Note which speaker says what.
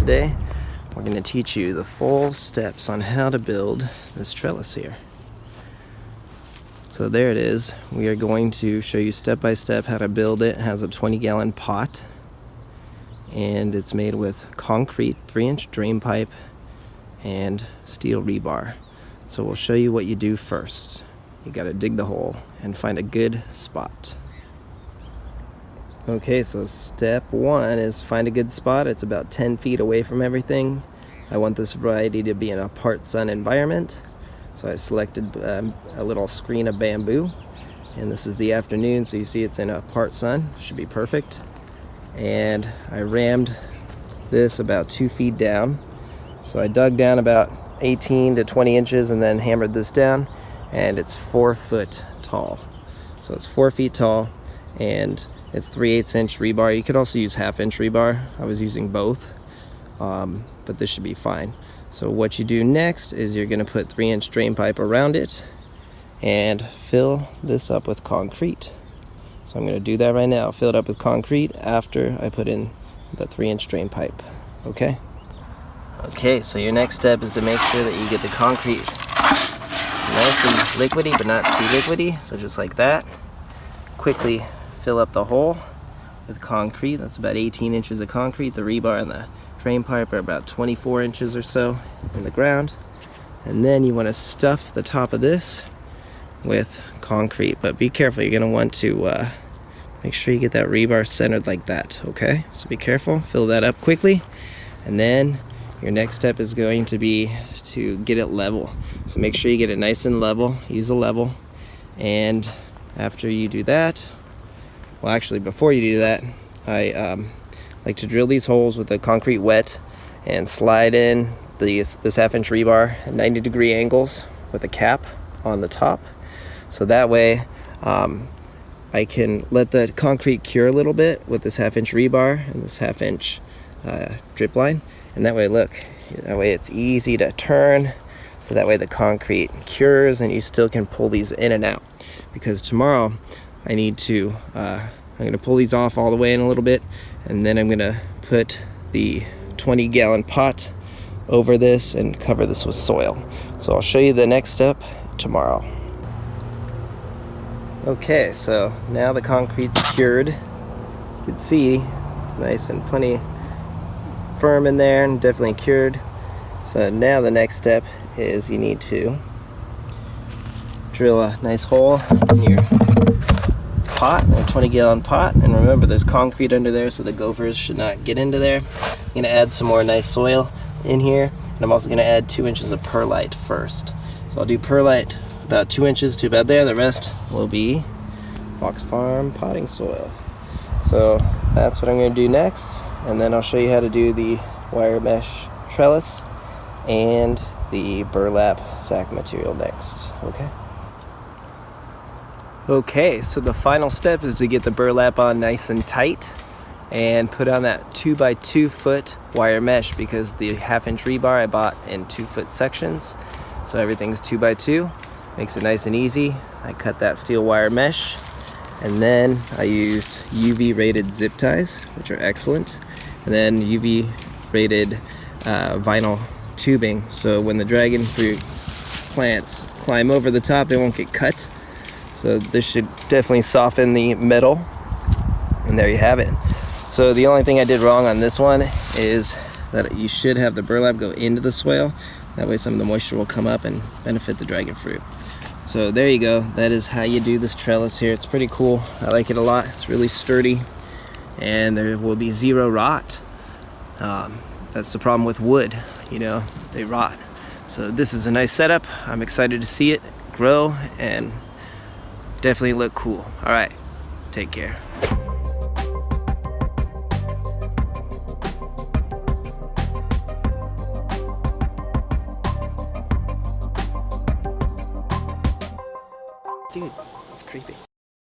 Speaker 1: Today we're going to teach you the full steps on how to build this trellis here. So there it is. We are going to show you step by step how to build it. It has a 20-gallon pot and it's made with concrete 3-inch drain pipe and steel rebar. So we'll show you what you do first. You got to dig the hole and find a good spot. Okay, so step one is find a good spot. It's about 10 feet away from everything. I want this variety to be in a part sun environment. So I selected a little screen of bamboo. And this is the afternoon, so you see it's in a part sun. Should be perfect. And I rammed this about 2 feet down. So I dug down about 18 to 20 inches and then hammered this down. And it's 4 foot tall. So it's 4 feet tall and it's 3/8 inch rebar. You could also use 1/2 inch rebar. I was using both, but this should be fine. So what you do next is you're gonna put 3-inch drain pipe around it and fill this up with concrete. So I'm gonna do that right now. Fill it up with concrete after I put in the 3-inch drain pipe, okay? Okay, so your next step is to make sure that you get the concrete nice and liquidy, but not too liquidy. So just like that. Quickly fill up the hole with concrete. That's about 18 inches of concrete. The rebar and the drain pipe are about 24 inches or so in the ground. And then you want to stuff the top of this with concrete. But be careful, you're going to want to make sure you get that rebar centered like that, okay? So be careful, fill that up quickly. And then your next step is going to be to get it level. So make sure you get it nice and level, use a level. And after you do that, well, actually, before you do that, I like to drill these holes with the concrete wet and slide in this 1/2 inch rebar at 90-degree angles with a cap on the top. So that way, I can let the concrete cure a little bit with this 1/2 inch rebar and this 1/2 inch drip line. And that way, look, that way it's easy to turn. So that way the concrete cures and you still can pull these in and out. Because tomorrow, I need to, I'm going to pull these off all the way in a little bit, and then I'm going to put the 20-gallon pot over this and cover this with soil. So I'll show you the next step tomorrow. Okay, so now the concrete's cured. You can see it's nice and plenty firm in there and definitely cured. So now the next step is you need to drill a nice hole in your pot, a 20-gallon pot, and remember there's concrete under there so the gophers should not get into there. I'm going to add some more nice soil in here, and I'm also going to add 2 inches of perlite first. So I'll do perlite about 2 inches to about there. The rest will be Fox Farm potting soil. So that's what I'm going to do next, and then I'll show you how to do the wire mesh trellis and the burlap sack material next, okay? Okay, so the final step is to get the burlap on nice and tight and put on that 2x2 foot wire mesh, because the 1/2 inch rebar I bought in 2 foot sections. So everything's 2x2, makes it nice and easy. I cut that steel wire mesh, and then I used UV rated zip ties, which are excellent. And then UV rated vinyl tubing, so when the dragon fruit plants climb over the top, they won't get cut. So this should definitely soften the metal, and there you have it. So the only thing I did wrong on this one is that you should have the burlap go into the soil. That way some of the moisture will come up and benefit the dragon fruit. So there you go. That is how you do this trellis here. It's pretty cool. I like it a lot. It's really sturdy, and there will be zero rot. That's the problem with wood, you know, they rot. So this is a nice setup. I'm excited to see it grow and definitely look cool. All right, take care.